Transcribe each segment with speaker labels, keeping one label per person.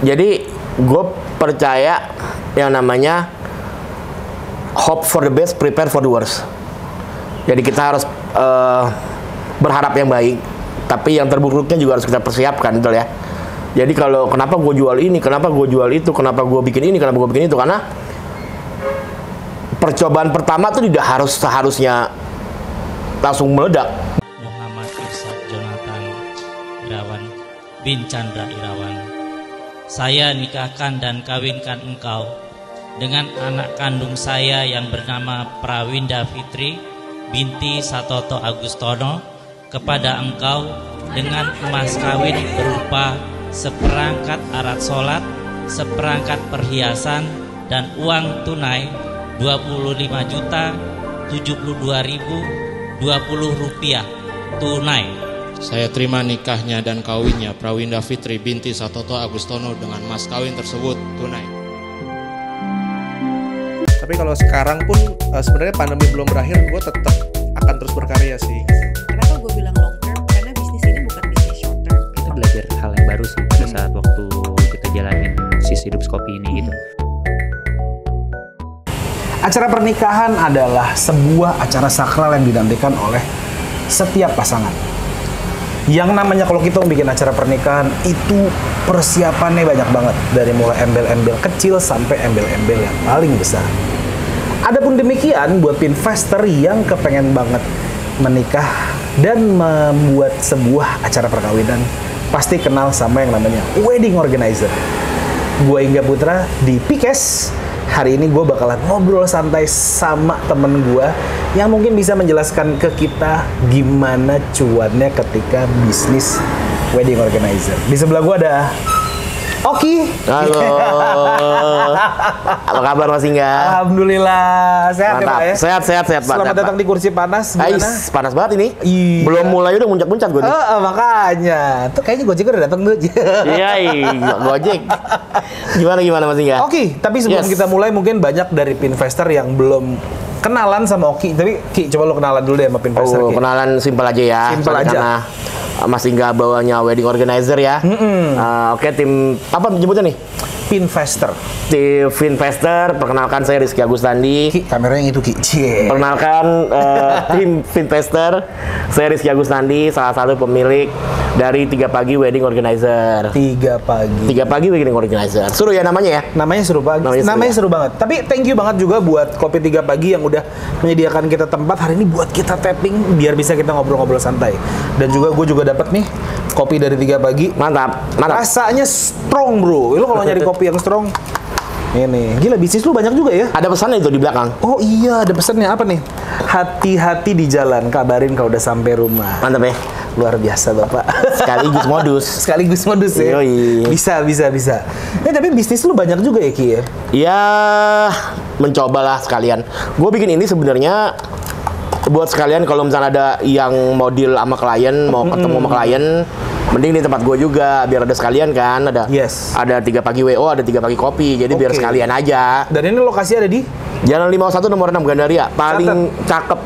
Speaker 1: Jadi gue percaya yang namanya hope for the best, prepare for the worst. Jadi kita harus berharap yang baik, tapi yang terburuknya juga harus kita persiapkan, betul ya. Jadi kalau kenapa gue jual ini, kenapa gue jual itu, kenapa gue bikin ini, kenapa gue bikin itu, karena percobaan pertama tuh tidak harus seharusnya langsung meledak.
Speaker 2: Muhammad Irsad Jonathan Irawan bin Chandra Irawan, saya nikahkan dan kawinkan engkau dengan anak kandung saya yang bernama Prawinda Fitri binti Satoto Agustono kepada engkau dengan emas kawin berupa seperangkat alat sholat, seperangkat perhiasan, dan uang tunai 25.072.020 rupiah tunai.
Speaker 3: Saya terima nikahnya dan kawinnya Prawinda Fitri binti Satoto Agustono dengan mas kawin tersebut tunai.
Speaker 4: Tapi kalau sekarang pun sebenarnya pandemi belum berakhir, gue tetap akan terus berkarya sih.
Speaker 5: Kenapa gue bilang long term? Karena bisnis ini bukan bisnis short term.
Speaker 6: Kita belajar hal yang baru sih pada saat waktu kita jalanin sisi hidup kopi ini gitu.
Speaker 7: Acara pernikahan adalah sebuah acara sakral yang dinantikan oleh setiap pasangan. Yang namanya kalau kita bikin acara pernikahan itu persiapannya banyak banget, dari mulai embel-embel kecil sampai embel-embel yang paling besar. Adapun demikian buat investor yang kepengen banget menikah dan membuat sebuah acara perkawinan, pasti kenal sama yang namanya wedding organizer. Gue Ingga Putra di Pikes. Hari ini gue bakalan ngobrol santai sama temen gue yang mungkin bisa menjelaskan ke kita gimana cuannya ketika bisnis wedding organizer. Di sebelah gue ada Oki.
Speaker 1: Halo. Apa kabar Mas Ingga?
Speaker 7: Alhamdulillah sehat.
Speaker 1: Mantap.
Speaker 7: Ya, Pak, ya?
Speaker 1: Sehat Pak.
Speaker 7: Selamat datang di kursi panas.
Speaker 1: Ais, panas banget ini.
Speaker 7: Iya.
Speaker 1: Belum mulai udah muncak-muncak gue nih.
Speaker 7: Makanya. Tuh kayaknya Gojek udah datang tuh.
Speaker 1: Iya, Gojek. Gimana Mas Ingga?
Speaker 7: Oki, tapi sebelum kita mulai mungkin banyak dari Pinvestor yang belum kenalan sama Oki. Tapi Ki, coba lo kenalan dulu deh sama Pinvestor.
Speaker 1: Kenalan simpel aja ya.
Speaker 7: Simpel aja.
Speaker 1: Karena Mas Ingga bawanya wedding organizer ya. Oke, tim apa nyebutnya nih?
Speaker 7: Pinvestor.
Speaker 1: Tim Finvestor, perkenalkan saya Rizky Agustandi.
Speaker 7: Ki, kameranya yang itu Ki.
Speaker 1: Perkenalkan tim Finvestor, saya Rizky Agustandi, salah satu pemilik dari 3 Pagi Wedding Organizer.
Speaker 7: 3 Pagi
Speaker 1: Wedding Organizer. Seru ya namanya ya?
Speaker 7: Namanya seru banget. Namanya seru banget. Tapi thank you banget juga buat Kopi 3 Pagi yang udah menyediakan kita tempat hari ini buat kita tapping biar bisa kita ngobrol-ngobrol santai. Dan juga gue juga dapat nih kopi dari 3 Pagi.
Speaker 1: Mantap.
Speaker 7: Rasanya strong, bro. Lu kalau nyari kopi yang strong, ini gila, bisnis lu banyak juga ya.
Speaker 1: Ada pesannya itu di belakang.
Speaker 7: Oh iya, ada pesannya apa nih? Hati-hati di jalan, kabarin kalau udah sampai rumah.
Speaker 1: Mantap ya.
Speaker 7: Luar biasa Bapak. Sekaligus modus ya.
Speaker 1: Yoi.
Speaker 7: Bisa. Tapi bisnis lu banyak juga ya Ki ya?
Speaker 1: Ya, mencobalah sekalian. Gue bikin ini sebenarnya buat sekalian kalau misalnya ada yang mau deal sama klien, mau ketemu sama klien, mending di tempat gue juga biar ada sekalian kan. Ada ada 3 Pagi WO, ada 3 Pagi Kopi, jadi biar sekalian aja.
Speaker 7: Dan ini lokasi ada di
Speaker 1: Jalan 51 nomor 6 Gandaria, paling cakep.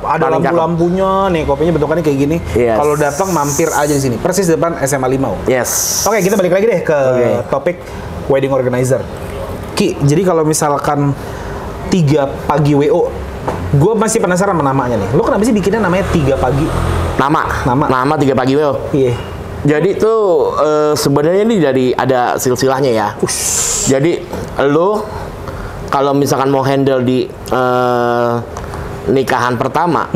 Speaker 7: Ada lampu-lampunya nih, kopinya bentukannya kayak gini. Kalau datang mampir aja di sini, persis depan SMA Limau. Oke, kita balik lagi deh ke topik wedding organizer. Ki, jadi kalau misalkan 3 Pagi WO, gue masih penasaran sama namanya nih. Lo kenapa sih bikinnya namanya 3 Pagi?
Speaker 1: Nama 3 Pagi WO.
Speaker 7: Iya.
Speaker 1: Jadi tuh sebenarnya ini dari ada silsilahnya ya. Jadi lo kalau misalkan mau handle di nikahan pertama,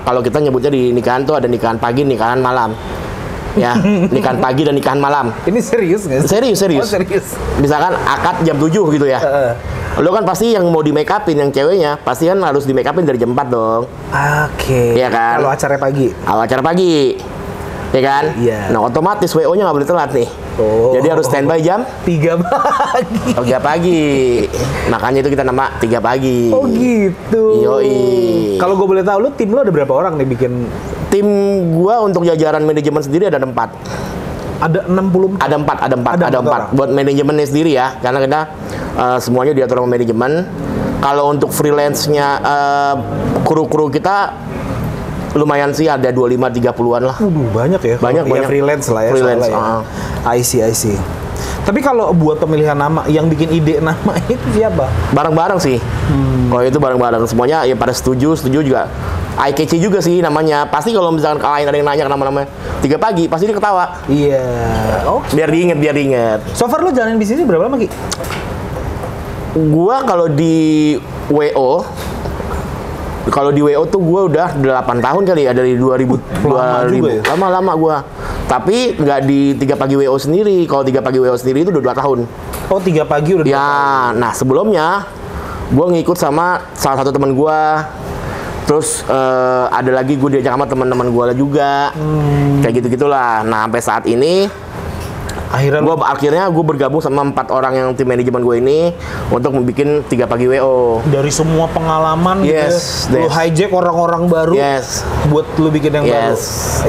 Speaker 1: kalau kita nyebutnya di nikahan tuh ada nikahan pagi, nikahan malam. Ya, nikahan pagi dan nikahan malam.
Speaker 7: Ini serius nggak sih?
Speaker 1: Serius.
Speaker 7: Oh, serius.
Speaker 1: Misalkan akad jam 7 gitu ya. Lo kan pasti yang mau di make upin, yang ceweknya pasti kan harus di make upin dari jam 4 dong.
Speaker 7: Oke.
Speaker 1: Iya kan?
Speaker 7: Kalau acara pagi.
Speaker 1: Acara pagi. Ya kan?
Speaker 7: Iya.
Speaker 1: Nah, otomatis WO-nya nggak boleh telat nih. Jadi harus standby jam
Speaker 7: 3 pagi.
Speaker 1: 3 pagi. Makanya itu kita nama 3 Pagi.
Speaker 7: Oh gitu.
Speaker 1: Yoi.
Speaker 7: Kalau gue boleh tahu, lu tim lu ada berapa orang nih bikin?
Speaker 1: Tim gua untuk jajaran manajemen sendiri ada 4.
Speaker 7: Ada 60?
Speaker 1: Ada 4. Buat manajemennya sendiri ya, karena kita semuanya diatur sama manajemen. Kalau untuk freelance-nya kru-kru kita lumayan sih, ada 25-30-an lah.
Speaker 7: Banyak ya.
Speaker 1: Banyak,
Speaker 7: Kalau
Speaker 1: banyak.
Speaker 7: freelance lah ya.
Speaker 1: Freelance,
Speaker 7: soalnya ya. I see. Tapi kalau buat pemilihan nama, yang bikin ide nama itu siapa?
Speaker 1: Bareng-bareng sih. Kalau itu bareng-bareng semuanya ya pada setuju juga. Eye catchy juga sih namanya. Pasti kalau misalkan kalian ada yang nanya nama-nama 3 pagi, pasti dia ketawa.
Speaker 7: Iya. Oh.
Speaker 1: Biar diinget.
Speaker 7: So far lo jalanin bisnisnya berapa lama, Ki?
Speaker 1: Gua kalau di WO tuh gua udah 8 tahun kali ya, dari 2000.
Speaker 7: Lama juga ya?
Speaker 1: Lama gua. Tapi nggak di 3 pagi WO sendiri. Kalau 3 pagi WO sendiri itu udah 2 tahun.
Speaker 7: Oh, 3 pagi udah 2
Speaker 1: Ya,
Speaker 7: tahun.
Speaker 1: nah sebelumnya gua ngikut sama salah satu teman gua. Terus ada lagi gue diajak sama teman-teman gua juga. Kayak gitu-gitulah. Nah, sampai saat ini akhirnya gue bergabung sama 4 orang yang tim manajemen gue ini untuk membuat 3 pagi WO.
Speaker 7: Dari semua pengalaman
Speaker 1: Yes,
Speaker 7: gitu, lu hijack orang-orang baru buat lu bikin yang baru.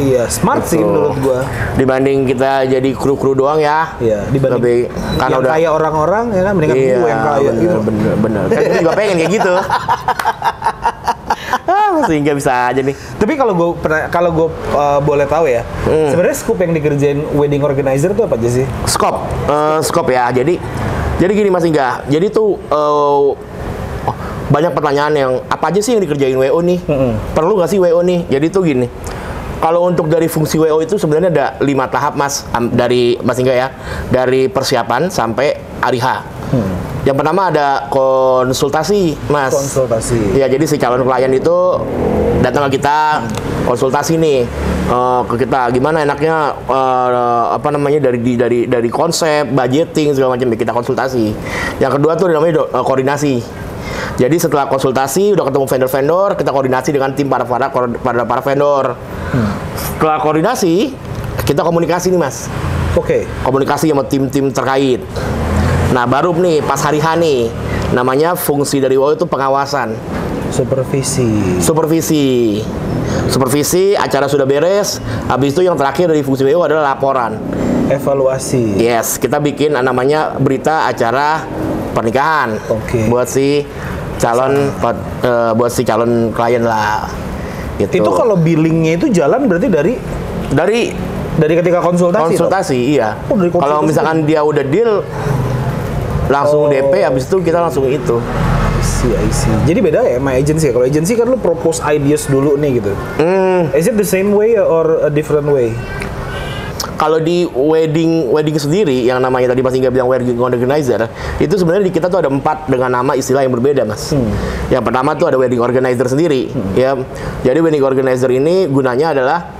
Speaker 7: Iya, smart sih menurut gua.
Speaker 1: Dibanding kita jadi kru-kru doang ya.
Speaker 7: Iya, dibanding
Speaker 1: lebih karena
Speaker 7: yang
Speaker 1: udah
Speaker 7: kaya orang-orang ya kan, mendingan gua yang kaya gitu.
Speaker 1: Bener. Kan gue juga pengen kayak gitu. Sehingga bisa aja nih.
Speaker 7: Tapi kalau gue boleh tahu ya, sebenarnya scope yang dikerjain wedding organizer itu apa aja sih?
Speaker 1: Scope ya. Jadi gini Mas Ingga. Jadi tuh banyak pertanyaan yang apa aja sih yang dikerjain WO nih? Perlu nggak sih WO nih? Jadi tuh gini. Kalau untuk dari fungsi WO itu sebenarnya ada 5 tahap Mas, dari Mas Ingga ya. Dari persiapan sampai hari H. Yang pertama ada konsultasi, Mas.
Speaker 7: Konsultasi.
Speaker 1: Ya, jadi si calon klien itu datang ke kita, konsultasi nih ke kita, gimana enaknya dari konsep, budgeting segala macam, kita konsultasi. Yang kedua tuh namanya koordinasi. Jadi setelah konsultasi udah ketemu vendor-vendor, kita koordinasi dengan tim para vendor. Setelah koordinasi, kita komunikasi nih Mas.
Speaker 7: Oke.
Speaker 1: Komunikasi sama tim-tim terkait. Nah, baru nih pas hari H nih, namanya fungsi dari WO itu pengawasan. Supervisi, acara sudah beres. Habis itu yang terakhir dari fungsi WO adalah laporan.
Speaker 7: Evaluasi.
Speaker 1: Yes, kita bikin namanya berita acara pernikahan. Buat si calon klien lah. Gitu.
Speaker 7: Itu kalau billingnya itu jalan berarti dari ketika konsultasi.
Speaker 1: Iya. Kalau misalkan dia udah deal, langsung DP, habis itu kita langsung itu.
Speaker 7: I see. Jadi beda ya sama agency. Kalau agency kan lu propose ideas dulu nih gitu. Is it the same way or a different way?
Speaker 1: Kalau di wedding sendiri, yang namanya tadi Mas Ingga bilang wedding organizer, itu sebenarnya di kita tuh ada 4 dengan nama istilah yang berbeda, Mas. Yang pertama tuh ada wedding organizer sendiri, ya. Jadi wedding organizer ini gunanya adalah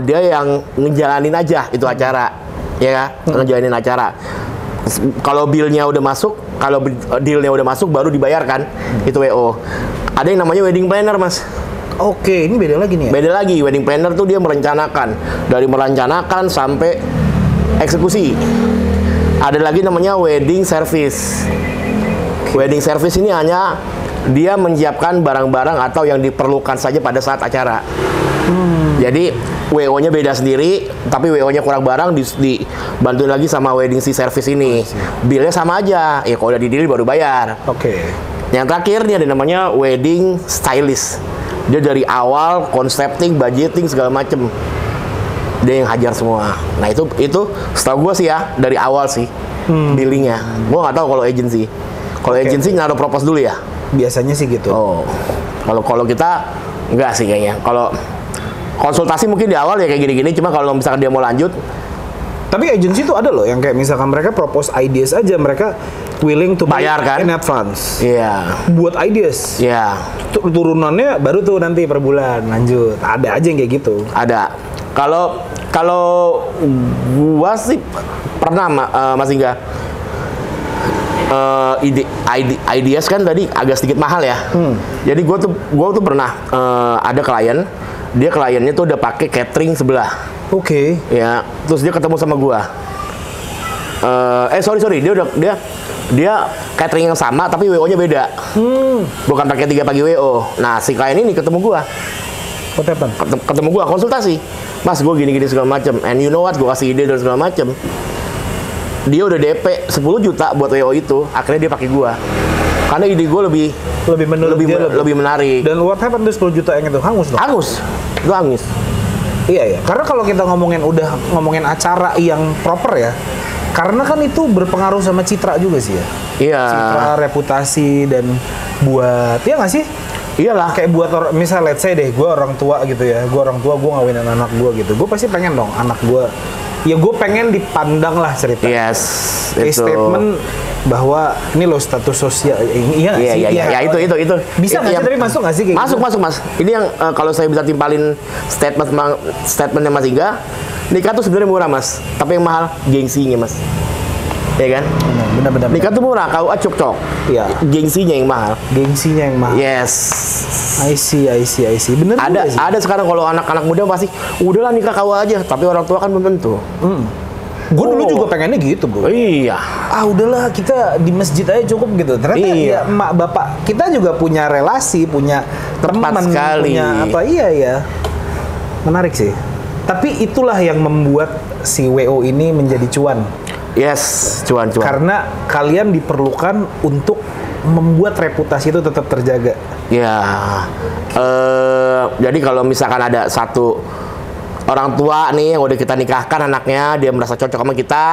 Speaker 1: dia yang ngejalanin aja itu acara, ya, ngejalanin acara. Kalau dealnya udah masuk, baru dibayarkan, itu WO. Ada yang namanya wedding planner, Mas.
Speaker 7: Oke, ini beda lagi nih ya?
Speaker 1: Beda lagi, wedding planner tuh dia merencanakan. Dari merencanakan sampai eksekusi. Ada lagi namanya wedding service. Wedding service ini hanya dia menyiapkan barang-barang atau yang diperlukan saja pada saat acara. Jadi WO-nya beda sendiri, tapi WO-nya kurang barang dibantuin lagi sama wedding service ini. Bill-nya sama aja, ya kalau udah di-deal baru bayar. Yang terakhir nih ada namanya wedding stylist. Dia dari awal concepting, budgeting segala macem, dia yang hajar semua. Nah itu setahu gue sih ya dari awal sih billingnya. Gue nggak tahu kalau agency. Kalau agency naruh propose dulu ya.
Speaker 7: Biasanya sih gitu.
Speaker 1: Oh, kalau kita enggak sih kayaknya. Kalau konsultasi mungkin di awal ya kayak gini-gini. Cuma kalau misalkan dia mau lanjut.
Speaker 7: Tapi agency itu ada loh yang kayak misalkan mereka propose ideas aja, mereka willing to
Speaker 1: bayar kan
Speaker 7: in advance.
Speaker 1: Iya.
Speaker 7: Buat ideas.
Speaker 1: Iya.
Speaker 7: Turunannya baru tuh nanti per bulan lanjut. Ada aja yang kayak gitu.
Speaker 1: Ada. Kalau gua sih pernah Mas Ingga. Ideas kan tadi agak sedikit mahal ya. Jadi gua tuh pernah ada klien, kliennya tuh udah pakai catering sebelah. Ya, terus dia ketemu sama gua. Sorry, dia catering yang sama tapi WO-nya beda. Bukan pakai 3 pagi WO. Nah, si klien ini ketemu gua. Ketemu gua konsultasi. Mas, gua gini-gini segala macam. And you know what? Gua kasih ide dan segala macam. Dia udah DP 10 juta buat WO itu, akhirnya dia pakai gua. Karena ide gue lebih
Speaker 7: menurut dia
Speaker 1: lebih menarik.
Speaker 7: Dan what happened to 10 juta yang itu hangus dong?
Speaker 1: Hangus. Itu hangus.
Speaker 7: Iya. Karena kalau kita ngomongin acara yang proper ya, karena kan itu berpengaruh sama citra juga sih ya.
Speaker 1: Iya.
Speaker 7: Citra, reputasi, dan buat, ya nggak sih?
Speaker 1: Iyalah.
Speaker 7: Kayak buat misal let's say deh, gue orang tua gitu ya, gue ngawinin anak gue gitu, gue pasti pengen dong anak gue, ya gue pengen dipandang lah cerita.
Speaker 1: Yes. Itu.
Speaker 7: Statement bahwa ini lo status sosial, iya nggak sih?
Speaker 1: Iya, itu.
Speaker 7: Bisa nggak sih? Tapi masuk nggak sih kayak
Speaker 1: masuk,
Speaker 7: gitu?
Speaker 1: Masuk, Mas. Ini yang kalau saya bisa timpalin statementnya Mas Iga, nikah tuh sebenarnya murah, Mas. Tapi yang mahal gengsinya, Mas. Ya kan?
Speaker 7: Benar.
Speaker 1: Nikah tuh murah, KUA cocok.
Speaker 7: Iya.
Speaker 1: Gengsinya yang mahal.
Speaker 7: Yes. I see. Bener juga sih.
Speaker 1: Ada sekarang kalau anak-anak muda pasti udahlah nikah KUA aja, tapi orang tua kan belum tentu.
Speaker 7: Gue dulu juga pengennya gitu, bro.
Speaker 1: Iya.
Speaker 7: Udahlah kita di masjid aja cukup gitu. Ternyata ya emak bapak kita juga punya relasi, punya
Speaker 1: Tepat
Speaker 7: teman,
Speaker 1: sekali.
Speaker 7: punya apa? Iya. Menarik sih. Tapi itulah yang membuat si WO ini menjadi cuan.
Speaker 1: Yes, cuan.
Speaker 7: Karena kalian diperlukan untuk membuat reputasi itu tetap terjaga.
Speaker 1: Ya, jadi kalau misalkan ada satu orang tua nih yang udah kita nikahkan anaknya, dia merasa cocok sama kita,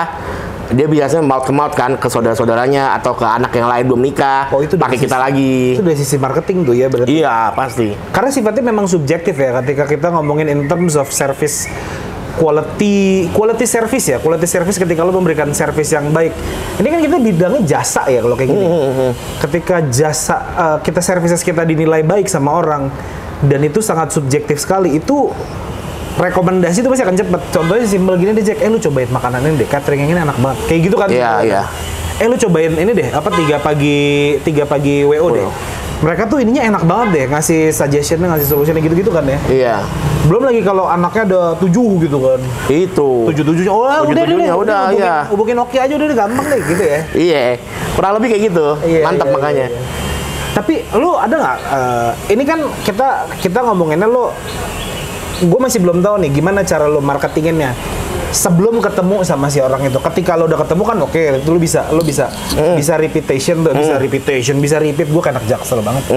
Speaker 1: dia biasanya mouth ke mouth kan ke saudara-saudaranya atau ke anak yang lain belum nikah,
Speaker 7: itu
Speaker 1: pakai kita lagi.
Speaker 7: Itu dari sisi marketing tuh ya berarti.
Speaker 1: Iya, pasti.
Speaker 7: Karena sifatnya memang subjektif ya, ketika kita ngomongin in terms of service quality service ya, quality service ketika lo memberikan service yang baik. Ini kan kita bidangnya jasa ya kalau kayak gini. Ketika jasa kita services kita dinilai baik sama orang dan itu sangat subjektif sekali, itu rekomendasi itu pasti akan cepet. Contohnya simpel gini deh, Jack, lu cobain makanan ini deh, catering yang ini enak banget. Kayak gitu kan?
Speaker 1: Iya.
Speaker 7: Lu cobain ini deh, apa 3 pagi WO deh. Mereka tuh ininya enak banget deh, ngasih suggestion-nya, ngasih solusinya gitu-gitu kan ya.
Speaker 1: Iya.
Speaker 7: Belum lagi kalau anaknya ada 7 gitu kan.
Speaker 1: Itu.
Speaker 7: 7-7-nya, udah, hubungin Nokia aja udah gampang deh gitu ya.
Speaker 1: Iya. Kurang lebih kayak gitu. Mantap makanya.
Speaker 7: Iya. Tapi lu ada nggak? Ini kan kita ngomonginnya gue masih belum tahu nih gimana cara lo marketinginnya sebelum ketemu sama si orang itu. Ketika lo udah ketemu kan oke, itu lo bisa repetition tuh, bisa repeat. Gue kan anak jaksel banget.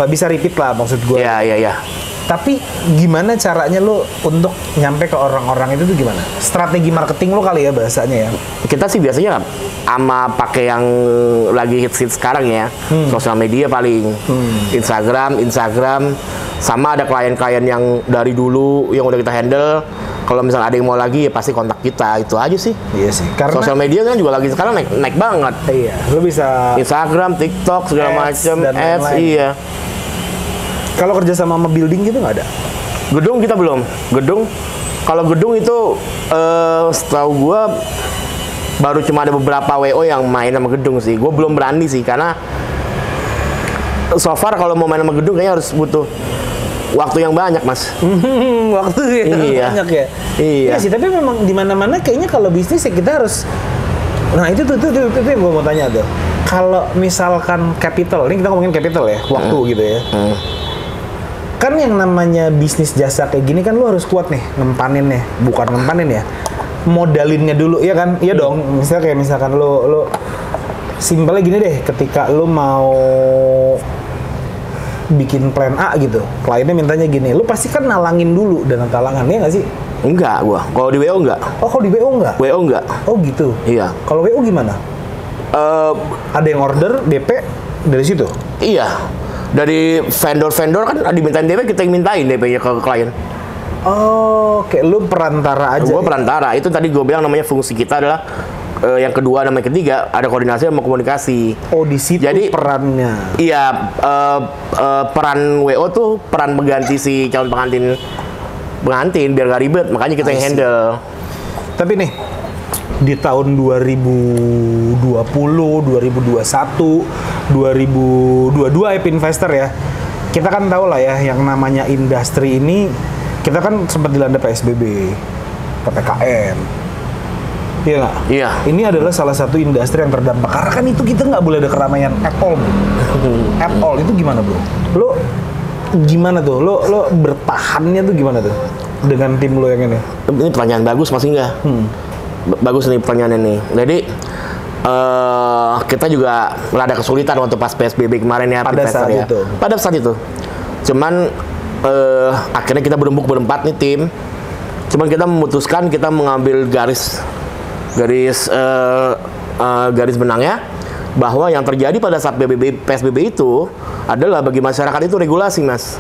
Speaker 7: Bisa repeat lah maksud gue.
Speaker 1: Iya.
Speaker 7: Tapi gimana caranya lo untuk nyampe ke orang-orang itu tuh gimana? Strategi marketing lo kali ya bahasanya ya.
Speaker 1: Kita sih biasanya ama pakai yang lagi hits sekarang ya. Sosial media paling. Instagram, sama ada klien-klien yang dari dulu yang udah kita handle. Kalau misalnya ada yang mau lagi ya pasti kontak kita, itu aja sih.
Speaker 7: Iya sih. Karena
Speaker 1: sosial media kan juga lagi sekarang naik banget.
Speaker 7: Iya, lo bisa
Speaker 1: Instagram, TikTok segala macam, ads, iya.
Speaker 7: Kalau kerja sama building gitu nggak ada?
Speaker 1: Gedung kita belum. Kalau gedung itu setahu gua baru cuma ada beberapa WO yang main sama gedung sih. Gue belum berani sih karena so far kalau mau main sama gedung kayaknya harus butuh waktu yang banyak, Mas.
Speaker 7: Waktu yang banyak ya. Iya sih, tapi memang di mana-mana kayaknya kalau bisnis ya kita harus. Nah itu yang gue mau tanya tuh. Kalau misalkan capital, ini kita ngomongin capital ya, waktu gitu ya. Kan yang namanya bisnis jasa kayak gini kan lu harus kuat nih ngempaninnya, bukan ngempanin ya, modalinnya dulu, ya kan? Iya dong. Misalkan lu simpelnya gini deh, ketika lu mau bikin plan A gitu, kliennya mintanya gini, lu pasti kan nalangin dulu dana talangan, ya nggak sih?
Speaker 1: Enggak, gua. Kalau di WO enggak.
Speaker 7: Oh, kalau di WO enggak?
Speaker 1: WO enggak.
Speaker 7: Oh gitu.
Speaker 1: Iya.
Speaker 7: Kalau WO gimana? Ada yang order DP dari situ?
Speaker 1: Iya. Dari vendor kan dimintain DP, kita yang mintain DP-nya ke klien.
Speaker 7: Oh, kayak lu perantara aja.
Speaker 1: Gua perantara. Itu tadi gue bilang namanya fungsi kita adalah yang kedua, namanya ketiga ada koordinasi sama komunikasi.
Speaker 7: Oh, di situ jadi perannya.
Speaker 1: Iya, peran WO tuh peran pengganti si calon pengantin biar gak ribet, makanya kita yang handle. Tapi
Speaker 7: nih di tahun 2020, 2021, 2022 IP Investor ya. Kita kan tahu lah ya yang namanya industri ini, kita kan sempat dilanda PSBB, PPKM. Iya nggak?
Speaker 1: Iya.
Speaker 7: Ini adalah salah satu industri yang terdampak. Karena kan itu kita nggak boleh ada keramaian at all, bro. At all itu gimana, bro? Lo gimana tuh? Lo bertahannya tuh gimana tuh? Dengan tim lo yang ini?
Speaker 1: Ini pertanyaan bagus, Mas Ingga. Bagus nih pertanyaannya nih. Jadi kita juga rada kesulitan waktu pas PSBB kemarin ya.
Speaker 7: Pada
Speaker 1: investor
Speaker 7: saat
Speaker 1: ya.
Speaker 7: itu.
Speaker 1: Pada saat itu. Cuman akhirnya kita berempat nih tim. Cuman kita memutuskan kita mengambil garis benangnya bahwa yang terjadi pada saat PSBB itu adalah bagi masyarakat itu regulasi, Mas.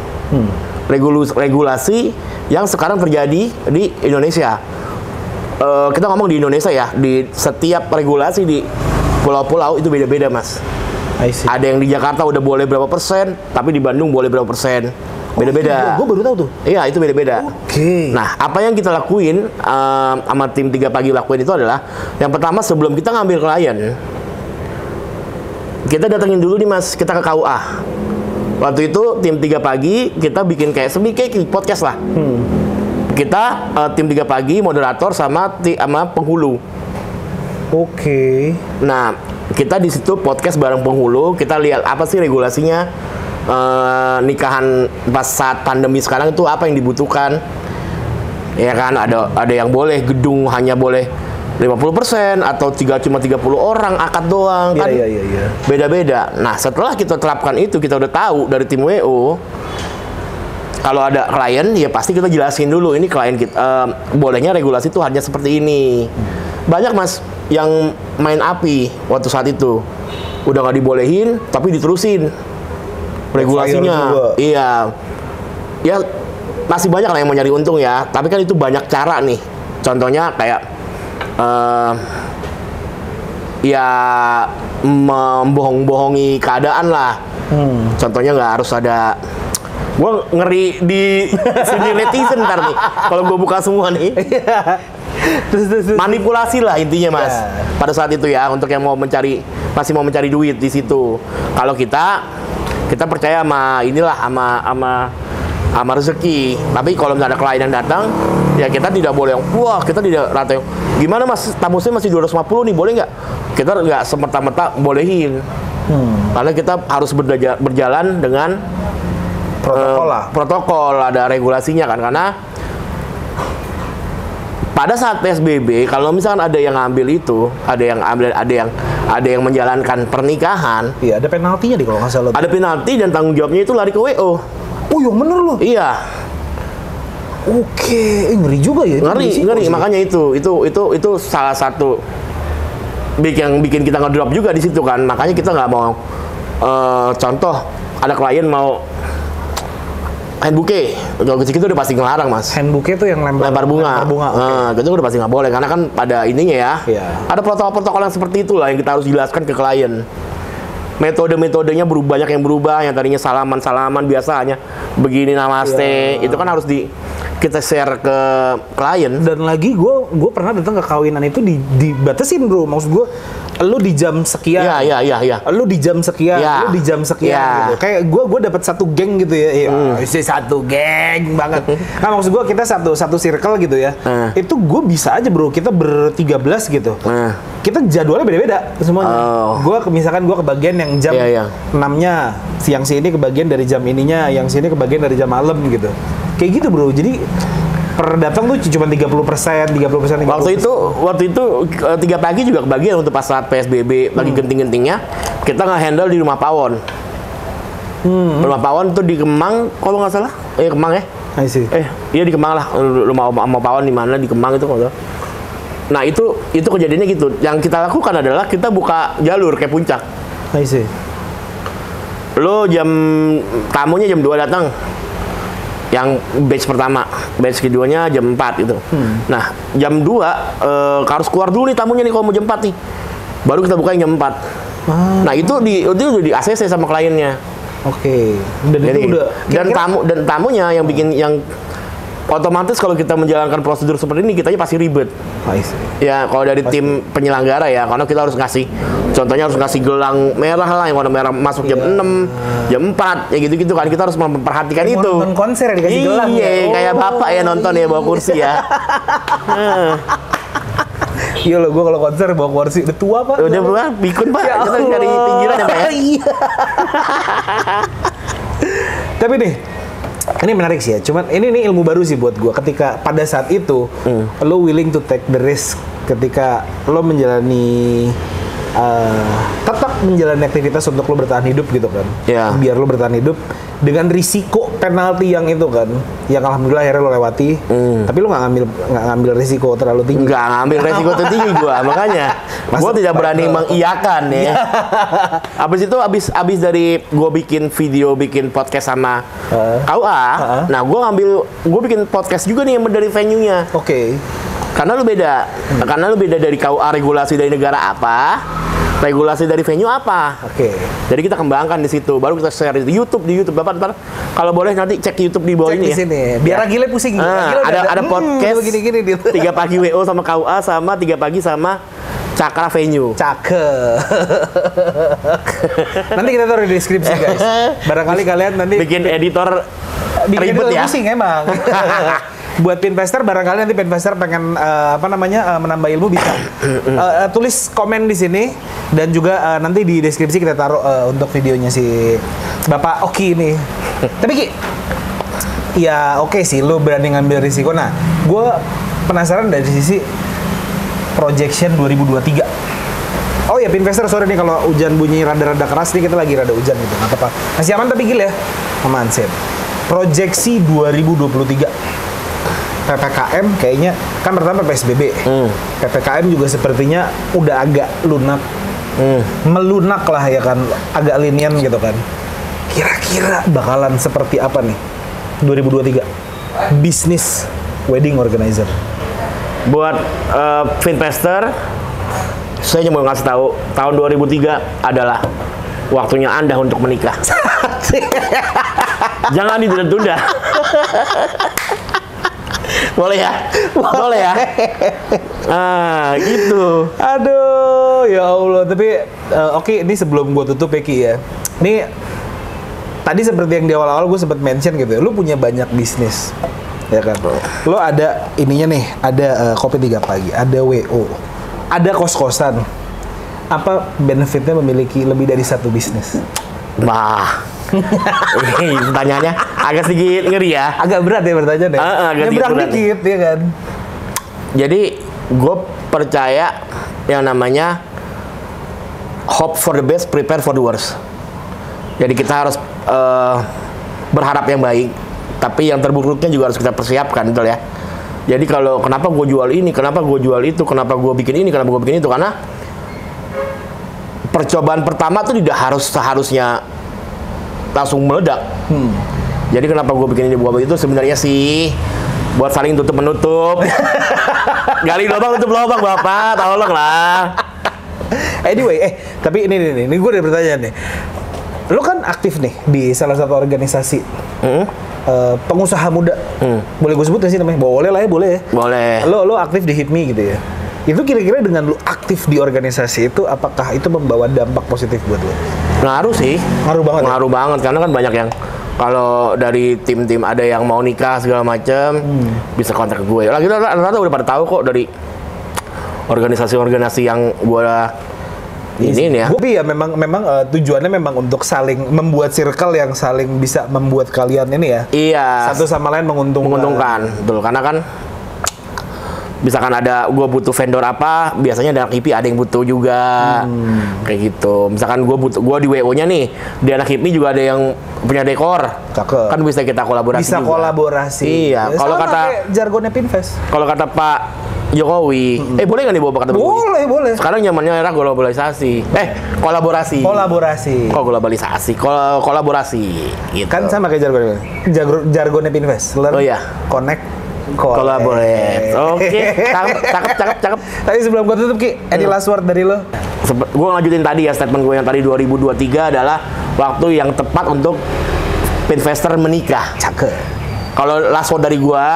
Speaker 1: Regulasi yang sekarang terjadi di Indonesia. Kita ngomong di Indonesia ya, di setiap regulasi di pulau-pulau itu beda-beda, Mas. Ada yang di Jakarta udah boleh berapa persen, tapi di Bandung boleh berapa persen. Beda-beda.
Speaker 7: Gue baru tahu tuh.
Speaker 1: Iya, itu beda-beda.
Speaker 7: Oke.
Speaker 1: Nah, apa yang kita lakuin sama tim 3 pagi lakuin itu adalah yang pertama sebelum kita ngambil klien, kita datengin dulu nih, Mas, kita ke KUA. Waktu itu tim 3 pagi kita bikin kayak podcast lah. Kita tim 3 pagi moderator sama penghulu.
Speaker 7: Oke.
Speaker 1: Nah, kita di situ podcast bareng penghulu, kita lihat apa sih regulasinya nikahan pas saat pandemi sekarang itu apa yang dibutuhkan. Ya kan, ada yang boleh gedung hanya boleh 50% atau cuma 30 orang akad doang kan.
Speaker 7: Iya.
Speaker 1: Beda-beda. Nah, setelah kita terapkan itu, kita udah tahu dari tim WO kalau ada klien ya pasti kita jelasin dulu ini klien kita bolehnya regulasi itu hanya seperti ini. Banyak, Mas, yang main api waktu saat itu. Udah nggak dibolehin tapi diterusin regulasinya. Iya. Ya masih banyak lah yang mau nyari untung ya, tapi kan itu banyak cara nih. Contohnya kayak ya membohong-bohongi keadaan lah. Contohnya nggak harus ada. Gue ngeri di sini netizen ntar nih kalau gue buka semua nih. Terus. Manipulasi lah intinya, Mas. Pada saat itu ya, untuk yang masih mau mencari duit di situ. Kalau kita percaya sama inilah sama rezeki. Tapi kalau nggak ada klien yang datang, ya kita tidak boleh wah, kita tidak rata yang gimana, Mas, tamu saya masih 250 nih, boleh nggak? Kita nggak semerta-merta bolehin. Karena kita harus berjalan dengan protokol, ada regulasinya kan. Karena pada saat PSBB, kalau misalkan ada yang ngambil itu, ada yang menjalankan pernikahan,
Speaker 7: iya, ada penaltinya di kalau nggak salah.
Speaker 1: Ada penalti dan tanggung jawabnya itu lari ke WO.
Speaker 7: Oh, yang bener loh.
Speaker 1: Iya.
Speaker 7: Oke, ngeri juga ya.
Speaker 1: Ngeri. Makanya itu salah satu yang bikin kita ngedrop juga di situ kan. Makanya kita nggak mau contoh ada klien mau hand bouquet, kalau gitu udah pasti ngelarang, Mas.
Speaker 7: Hand bouquet itu yang lempar bunga.
Speaker 1: Itu udah pasti nggak boleh karena kan pada ininya ya. Ada protokol-protokol yang seperti itulah yang kita harus jelaskan ke klien. Metode-metodenya banyak yang berubah, yang tadinya salaman biasa hanya begini namaste, itu kan harus kita share ke klien.
Speaker 7: Dan lagi gue pernah datang ke kawinan itu dibatasin, bro. Maksud gue, lu di jam sekian.
Speaker 1: Iya.
Speaker 7: Lu di jam sekian, lu di jam sekian gitu. Kayak gue dapat satu geng gitu ya. Satu geng banget. Nah, maksud gue kita satu circle gitu ya. Itu gue bisa aja, bro. Kita ber-13 gitu. Kita jadwalnya beda-beda semuanya. Misalkan gue kebagian yang jam 6-nya, siang sini kebagian dari jam ininya, yang sini kebagian dari jam malam gitu. Kayak gitu, bro. Jadi per datang tuh cuma 30%. Waktu
Speaker 1: itu 3 pagi juga kebagian untuk pas saat PSBB lagi genting-gentingnya, kita nge-handle di Rumah Pawon. Rumah Pawon tuh di Kemang kalau nggak salah. Kemang ya? Iya di Kemang lah. Rumah Pawon di mana di Kemang itu kalau. Nah, itu kejadiannya gitu. Yang kita lakukan adalah kita buka jalur kayak puncak. Lo tamunya jam 2 datang. Yang batch pertama, batch keduanya jam 4 gitu. Nah, jam 2 harus keluar dulu nih tamunya nih kalau mau jam 4 nih. Baru kita buka jam 4. Nah, itu udah di ACC sama kliennya.
Speaker 7: Oke. Dan
Speaker 1: jadi,
Speaker 7: itu udah
Speaker 1: dan tamunya yang bikin yang otomatis kalau kita menjalankan prosedur seperti ini kitanya pasti ribet. Ya, kalau dari tim penyelenggara ya, karena kita harus ngasih contohnya harus ngasih gelang merah lah, yang warna merah masuk jam 6, jam 4, ya gitu-gitu kan. Kita harus memperhatikan itu.
Speaker 7: Nonton konser dikasih gelang.
Speaker 1: Iya, kayak bapak ya nonton ya bawa kursi ya.
Speaker 7: Iya loh, gue kalau konser bawa kursi udah tua, Pak.
Speaker 1: Udah tua, pikun, Pak. Kita cari pinggiran ya, Pak ya.
Speaker 7: Iya. Tapi nih, ini menarik sih ya. Cuman ini ilmu baru sih buat gue. Ketika pada saat itu lo willing to take the risk ketika lo menjalani tetap menjalani aktivitas untuk lo bertahan hidup gitu kan.
Speaker 1: Iya.
Speaker 7: Biar lo bertahan hidup dengan risiko penalti yang itu kan, yang alhamdulillah akhirnya lo lewati. Tapi lo nggak ngambil risiko terlalu tinggi.
Speaker 1: Nggak ngambil resiko tertinggi gua, makanya gua tidak berani mengiyakan ya. Abis itu abis dari gua bikin video, bikin podcast sama KUA, nah gua bikin podcast juga nih dari venue-nya.
Speaker 7: Oke.
Speaker 1: Karena lu beda dari KUA regulasi dari negara apa, regulasi dari venue apa.
Speaker 7: Oke.
Speaker 1: Jadi kita kembangkan di situ, baru kita share di YouTube Bapak kalau boleh nanti cek di YouTube di bawah
Speaker 7: Cek
Speaker 1: ini
Speaker 7: di sini. Biar Agile pusing. Agile
Speaker 1: ada podcast
Speaker 7: gini di
Speaker 1: 3 pagi WO sama KUA sama 3 pagi sama Cakra Venue.
Speaker 7: Cakep. Nanti kita taruh di deskripsi guys. Barangkali kalian nanti
Speaker 1: Bikin editor ribet ya.
Speaker 7: Pusing emang. Buat Pinvestor barangkali nanti Pinvestor pengen menambah ilmu bisa tulis komen di sini dan juga nanti di deskripsi kita taruh untuk videonya si Bapak Oki ini. Tapi Ki, ya oke sih lu berani ngambil risiko. Nah, gue penasaran dari sisi projection 2023. Oh ya Pinvestor, sorry nih kalau hujan bunyi rada-rada keras nih, kita lagi rada hujan gitu. Nggak apa-apa. Masih aman tapi gil ya? Aman sih. Proyeksi 2023. PPKM kayaknya kan pertama PSBB. PPKM juga sepertinya udah agak lunak. Melunak lah ya kan, agak linian gitu kan. Kira-kira bakalan seperti apa nih 2023? Bisnis wedding organizer.
Speaker 1: Buat Finvestor, saya cuma ngasih tahu tahun 2003 adalah waktunya Anda untuk menikah. Jangan ditunda-tunda. Boleh ya? Boleh ya? Gitu.
Speaker 7: Aduh, ya Allah. Tapi oke, ini sebelum gue tutup ya Ki ya. Ini tadi seperti yang di awal-awal gue sempat mention gitu ya. Lu punya banyak bisnis, ya kan? Lo ada ininya nih, ada kopi 3 pagi, ada WO, ada kos-kosan. Apa benefitnya memiliki lebih dari satu bisnis?
Speaker 1: Wah. Ini pertanyaannya agak sedikit ngeri ya.
Speaker 7: Agak berat ya pertanyaannya.
Speaker 1: Agak
Speaker 7: nyebrang
Speaker 1: berat
Speaker 7: dikit ya kan.
Speaker 1: Jadi gue percaya yang namanya hope for the best, prepare for the worst. Jadi kita harus berharap yang baik, tapi yang terburuknya juga harus kita persiapkan, betul ya. Jadi kalau kenapa gue jual ini, kenapa gue jual itu, kenapa gue bikin ini, kenapa gue bikin itu, karena percobaan pertama tuh tidak harus seharusnya langsung meledak. Jadi kenapa gue bikin ini buat itu sebenarnya sih buat saling tutup menutup. Gali lubang tutup lubang Bapak, tolong lah.
Speaker 7: Anyway, tapi ini gue ada pertanyaan nih. Lo kan aktif nih di salah satu organisasi pengusaha muda. Boleh gue sebut gak sih namanya? Boleh lah ya, boleh ya.
Speaker 1: Boleh.
Speaker 7: Lo aktif di HIPMI gitu ya. Itu kira-kira dengan lo aktif di organisasi itu, apakah itu membawa dampak positif buat lo?
Speaker 1: Ngaruh sih.
Speaker 7: Ngaruh banget.
Speaker 1: Ngaruh banget karena kan banyak yang kalau dari tim-tim ada yang mau nikah segala macam bisa kontak gue. Lagi rata-rata udah pada tahu kok dari organisasi-organisasi yang gue ini ya.
Speaker 7: Tapi ya memang tujuannya memang untuk saling membuat circle yang saling bisa membuat kalian ini ya.
Speaker 1: Iya.
Speaker 7: Satu sama lain menguntungkan.
Speaker 1: Betul, karena kan misalkan ada gue butuh vendor apa, biasanya ada anak HIPMI ada yang butuh juga. Kayak gitu. Misalkan gue di WO-nya nih, di anak HIPMI juga ada yang punya dekor.
Speaker 7: Cakep.
Speaker 1: Kan bisa kita kolaborasi
Speaker 7: bisa
Speaker 1: juga.
Speaker 7: Kolaborasi.
Speaker 1: Iya. Kalau kata
Speaker 7: jargonnya Pinvest.
Speaker 1: Kalau kata Pak Jokowi, boleh nggak dibawa kata
Speaker 7: Boleh, boleh.
Speaker 1: Sekarang zamannya era globalisasi. Kolaborasi. Kok globalisasi? Kolaborasi. Gitu.
Speaker 7: Kan sama kayak jargonnya Pinvest. Learn,
Speaker 1: Oh iya.
Speaker 7: connect,
Speaker 1: collaborate. Oke, cakep.
Speaker 7: Tapi sebelum gue tutup Ki, any last word dari lo?
Speaker 1: Gue lanjutin tadi ya, statement gue yang tadi 2023 adalah waktu yang tepat untuk Pinvestor menikah.
Speaker 7: Cakep.
Speaker 1: Kalau last word dari gue,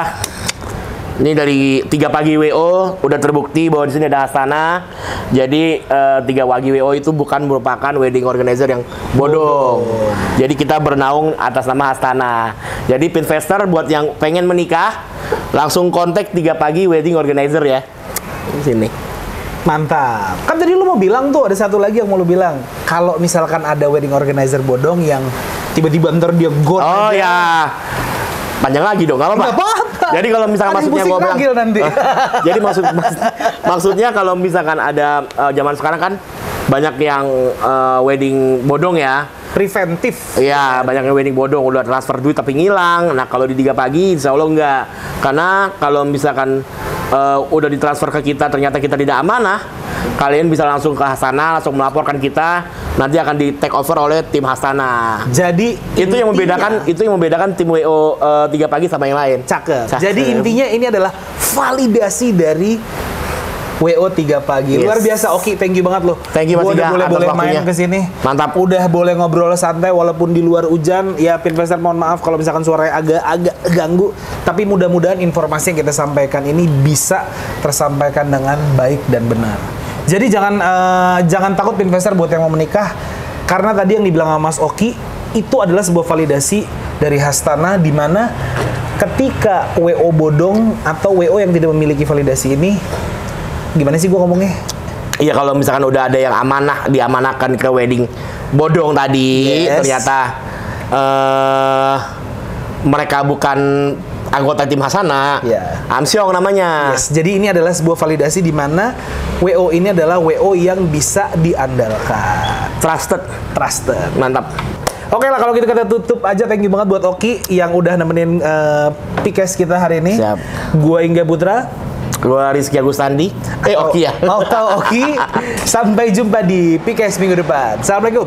Speaker 1: ini dari 3 pagi WO udah terbukti bahwa di sini ada Hastana. Jadi 3 pagi WO itu bukan merupakan wedding organizer yang bodong. Jadi kita bernaung atas nama Hastana. Jadi Pinvestor buat yang pengen menikah langsung kontak 3 pagi wedding organizer ya. Di sini.
Speaker 7: Mantap. Kan tadi lu mau bilang tuh ada satu lagi yang mau lu bilang. Kalau misalkan ada wedding organizer bodong yang tiba-tiba ntar dia god
Speaker 1: Oh
Speaker 7: aja.
Speaker 1: ya. Panjang lagi dong, nggak apa-apa. Jadi kalau misalkan maksudnya gue bilang
Speaker 7: nanti.
Speaker 1: Jadi maksudnya kalau misalkan ada zaman sekarang kan banyak yang wedding bodong ya.
Speaker 7: Preventif.
Speaker 1: Iya, banyak yang wedding bodong, udah transfer duit tapi ngilang. Nah, kalau di 3 pagi insya Allah enggak. Karena kalau misalkan udah ditransfer ke kita ternyata kita tidak amanah, kalian bisa langsung ke Hastana, langsung melaporkan kita, nanti akan di take over oleh tim Hastana.
Speaker 7: Jadi
Speaker 1: Itu yang membedakan tim WO 3 pagi sama yang lain.
Speaker 7: Cakep. Jadi intinya ini adalah validasi dari WO 3 pagi.
Speaker 1: Yes.
Speaker 7: Luar biasa, Oki. Thank you banget loh.
Speaker 1: Thank you, Mas
Speaker 7: Gua udah
Speaker 1: Iga,
Speaker 7: boleh
Speaker 1: atas
Speaker 7: main
Speaker 1: waktunya.
Speaker 7: ke sini.
Speaker 1: Mantap.
Speaker 7: Udah boleh ngobrol santai walaupun di luar hujan. Ya, Pinvestor mohon maaf kalau misalkan suaranya agak ganggu. Tapi mudah-mudahan informasi yang kita sampaikan ini bisa tersampaikan dengan baik dan benar. Jadi jangan takut Pinvestor buat yang mau menikah. Karena tadi yang dibilang sama Mas Oki itu adalah sebuah validasi dari Hastana, di mana ketika WO bodong atau WO yang tidak memiliki validasi ini, gimana sih gua ngomongnya?
Speaker 1: Iya, kalau misalkan udah ada yang diamanahkan ke wedding bodong tadi,
Speaker 7: Yes.
Speaker 1: ternyata mereka bukan anggota tim Hastana,
Speaker 7: Iya.
Speaker 1: Amsyong namanya.
Speaker 7: Yes, jadi ini adalah sebuah validasi di mana WO ini adalah WO yang bisa diandalkan.
Speaker 1: Trusted. Mantap.
Speaker 7: Oke lah, kalau gitu kita tutup aja. Thank you banget buat Oki yang udah nemenin Pikes kita hari ini.
Speaker 1: Siap.
Speaker 7: Gua Ingga Putra.
Speaker 1: Gua Rizky Agustandi. Oki ya.
Speaker 7: Atau Oki. Sampai jumpa di Pikes minggu depan. Assalamualaikum.